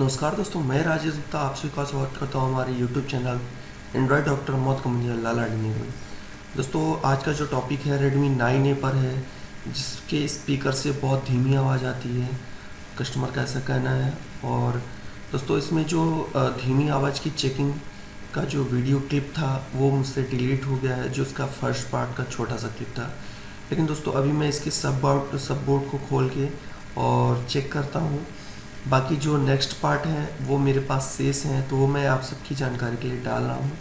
नमस्कार दोस्तों, मैं राजेश गुप्ता आप सभी का स्वागत करता हूँ हमारे YouTube channel android doctor Mohammad कमंजल लाला डिनी में। दोस्तों, आज का जो टॉपिक है रेडमी 9A पर है, जिसके स्पीकर से बहुत धीमी आवाज़ आती है, कस्टमर का ऐसा कहना है। और दोस्तों, इसमें जो धीमी आवाज़ की चेकिंग का जो वीडियो क्लिप था वो मुझसे डिलीट हो गया है, जो उसका फर्स्ट पार्ट का छोटा सा क्लिप था। लेकिन दोस्तों, अभी मैं इसके सब बोर्ड को खोल के और चेक करता हूँ। बाकी जो नेक्स्ट पार्ट है वो मेरे पास शेष हैं, तो वो मैं आप सबकी जानकारी के लिए डाल रहा हूँ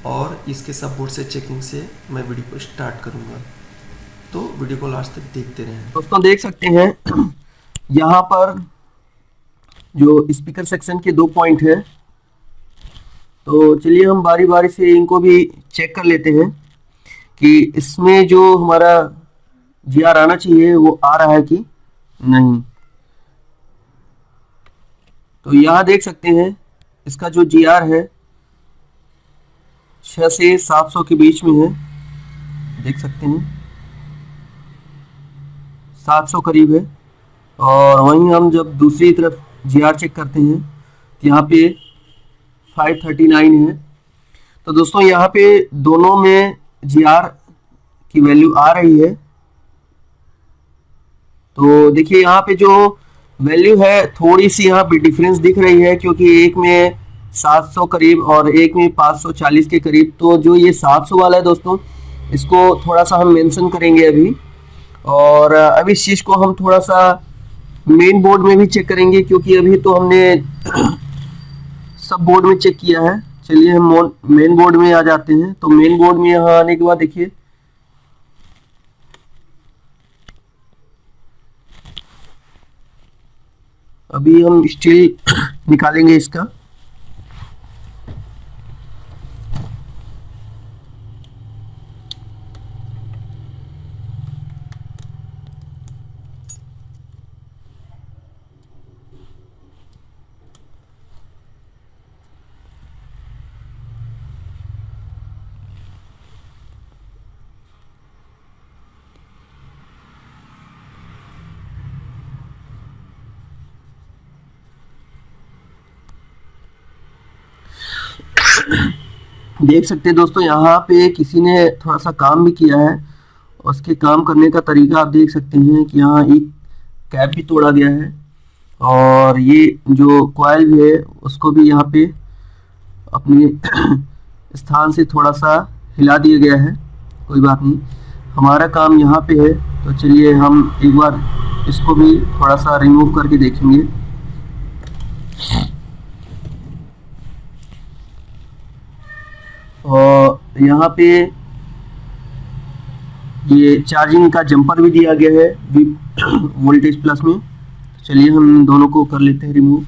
और इसके सब बोर्ड से चेकिंग से मैं वीडियो को स्टार्ट करूँगा। तो वीडियो को लास्ट तक देखते रहें। दोस्तों देख सकते हैं यहाँ पर जो स्पीकर सेक्शन के 2 पॉइंट हैं, तो चलिए हम बारी बारी से इनको भी चेक कर लेते हैं कि इसमें जो हमारा GR आना चाहिए वो आ रहा है कि नहीं। तो यहाँ देख सकते हैं इसका जो GR है 600 से 700 के बीच में है, देख सकते हैं 700 करीब है। और वहीं हम जब दूसरी तरफ GR चेक करते हैं तो यहाँ पे 539 है। तो दोस्तों यहाँ पे दोनों में GR की वैल्यू आ रही है। तो देखिए यहाँ पे जो वैल्यू है थोड़ी सी यहाँ पे डिफरेंस दिख रही है, क्योंकि एक में 700 करीब और एक में 540 के करीब। तो जो ये 700 वाला है दोस्तों, इसको थोड़ा सा हम मेंशन करेंगे अभी। और अभी इस चीज़ को हम थोड़ा सा मेन बोर्ड में भी चेक करेंगे, क्योंकि अभी तो हमने सब बोर्ड में चेक किया है। चलिए हम मेन बोर्ड में आ जाते हैं। तो मेन बोर्ड में यहाँ आने के बाद देखिए अभी हम स्टिल निकालेंगे इसका। देख सकते हैं दोस्तों यहाँ पे किसी ने थोड़ा सा काम भी किया है। उसके काम करने का तरीका आप देख सकते हैं कि यहाँ एक कैप भी तोड़ा गया है और ये जो कॉइल भी है उसको भी यहाँ पे अपने स्थान से थोड़ा सा हिला दिया गया है। कोई बात नहीं, हमारा काम यहाँ पे है। तो चलिए हम एक बार इसको भी थोड़ा सा रिमूव करके देखेंगे। और यहाँ पे ये चार्जिंग का जंपर भी दिया गया है वोल्टेज प्लस में। चलिए हम दोनों को कर लेते हैं रिमूव।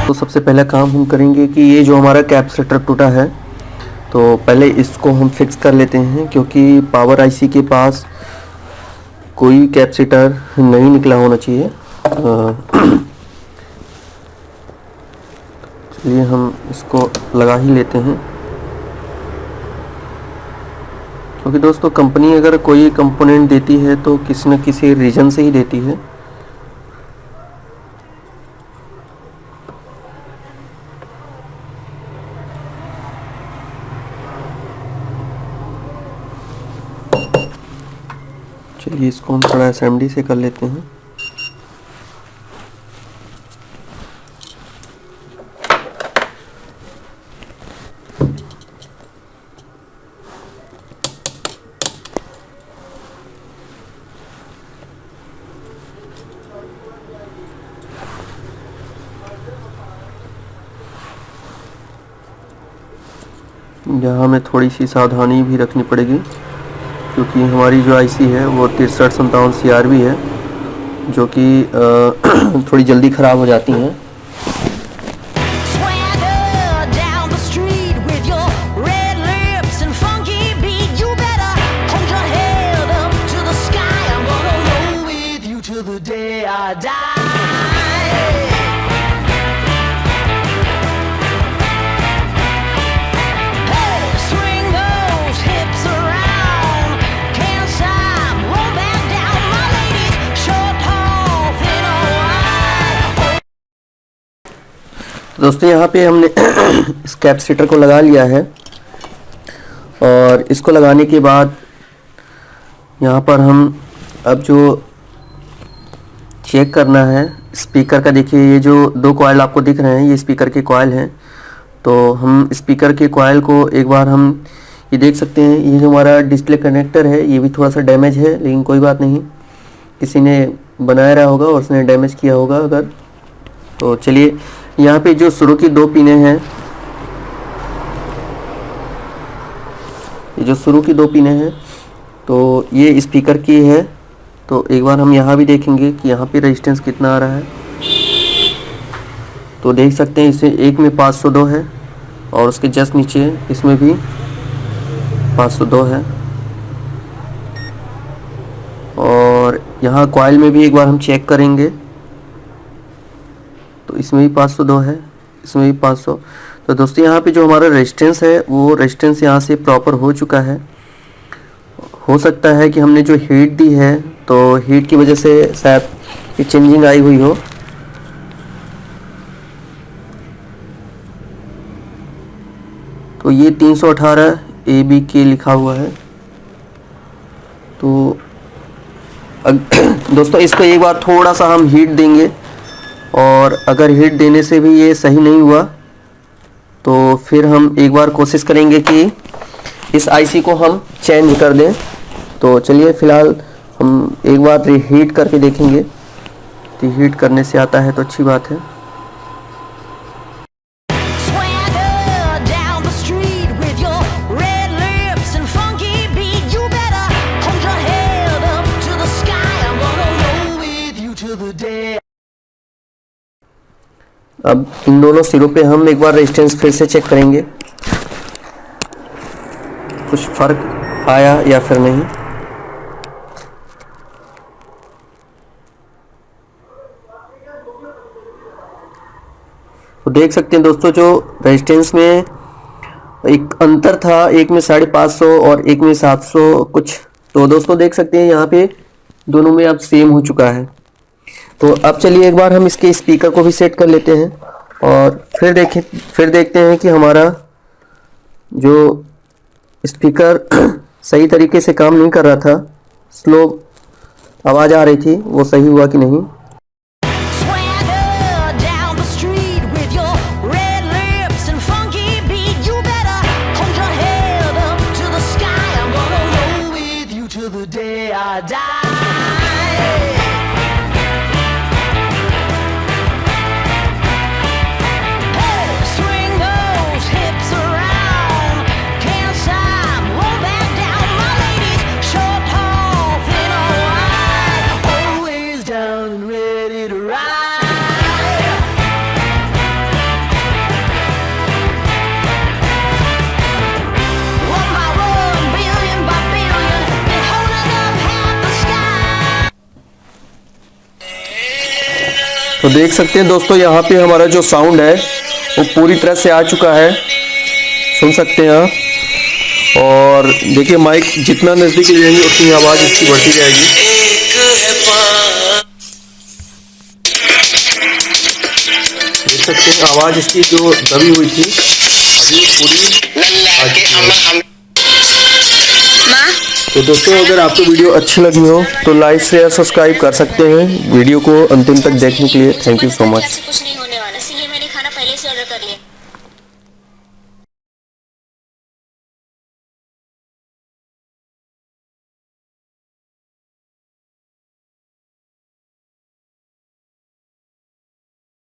तो सबसे पहला काम हम करेंगे कि ये जो हमारा कैपेसिटर टूटा है, तो पहले इसको हम फिक्स कर लेते हैं, क्योंकि पावर आईसी के पास कोई कैपेसिटर नहीं निकला होना चाहिए। चलिए हम इसको लगा ही लेते हैं, क्योंकि दोस्तों कंपनी अगर कोई कंपोनेंट देती है तो किसी न किसी रीजन से ही देती है। चलिए इसको हम थोड़ा असेंबली से कर लेते हैं। यहाँ हमें थोड़ी सी सावधानी भी रखनी पड़ेगी, क्योंकि हमारी जो आईसी है वो 6357 CRB है, जो कि थोड़ी जल्दी ख़राब हो जाती हैं। दोस्तों यहाँ पे हमने इस कैपेसिटर को लगा लिया है और इसको लगाने के बाद यहाँ पर हम अब जो चेक करना है स्पीकर का, देखिए ये जो 2 कॉइल आपको दिख रहे हैं ये स्पीकर के कॉइल हैं। तो हम स्पीकर के कॉइल को एक बार हम ये देख सकते हैं, ये जो हमारा डिस्प्ले कनेक्टर है ये भी थोड़ा सा डैमेज है, लेकिन कोई बात नहीं, किसी ने बनाया रहा होगा और उसने डैमेज किया होगा अगर। तो चलिए यहाँ पे जो शुरू की 2 पिनें हैं, ये जो शुरू की 2 पिनें हैं तो ये स्पीकर की है। तो एक बार हम यहाँ भी देखेंगे कि यहाँ पे रेजिस्टेंस कितना आ रहा है। तो देख सकते हैं इसे एक में 502 है और उसके जस्ट नीचे इसमें भी 502 है और यहाँ कॉइल में भी एक बार हम चेक करेंगे तो इसमें भी 502 है, इसमें भी 500। तो दोस्तों यहाँ पे जो हमारा रेजिस्टेंस है वो रेजिस्टेंस यहाँ से प्रॉपर हो चुका है। हो सकता है कि हमने जो हीट दी है तो हीट की वजह से शायद ये चेंजिंग आई हुई हो। तो ये 318 ABK लिखा हुआ है। तो दोस्तों इसको एक बार थोड़ा सा हम हीट देंगे और अगर हीट देने से भी ये सही नहीं हुआ तो फिर हम एक बार कोशिश करेंगे कि इस IC को हम चेंज कर दें। तो चलिए फ़िलहाल हम एक बार हीट करके देखेंगे, तो हीट करने से आता है तो अच्छी बात है। अब इन दोनों सिरों पे हम एक बार रेजिस्टेंस फिर से चेक करेंगे, कुछ फर्क आया या फिर नहीं। तो देख सकते हैं दोस्तों जो रेजिस्टेंस में एक अंतर था, एक में 550 और एक में 700 कुछ। तो दोस्तों देख सकते हैं यहाँ पे दोनों में अब सेम हो चुका है। तो अब चलिए एक बार हम इसके स्पीकर को भी सेट कर लेते हैं और फिर देखते हैं कि हमारा जो स्पीकर सही तरीके से काम नहीं कर रहा था, स्लो आवाज़ आ रही थी, वो सही हुआ कि नहीं। तो देख सकते हैं दोस्तों यहाँ पे हमारा जो साउंड है वो पूरी तरह से आ चुका है, सुन सकते हैं आप। और देखिए माइक जितना नज़दीक जाएंगे उतनी आवाज़ इसकी बढ़ती जाएगी। देख सकते हैं आवाज़ इसकी जो दबी हुई थी अभी पूरी। तो दोस्तों अगर आपको वीडियो अच्छी लगी हो तो लाइक शेयर सब्सक्राइब कर सकते हैं। वीडियो को अंतिम तक देखने के लिए थैंक यू सो मच।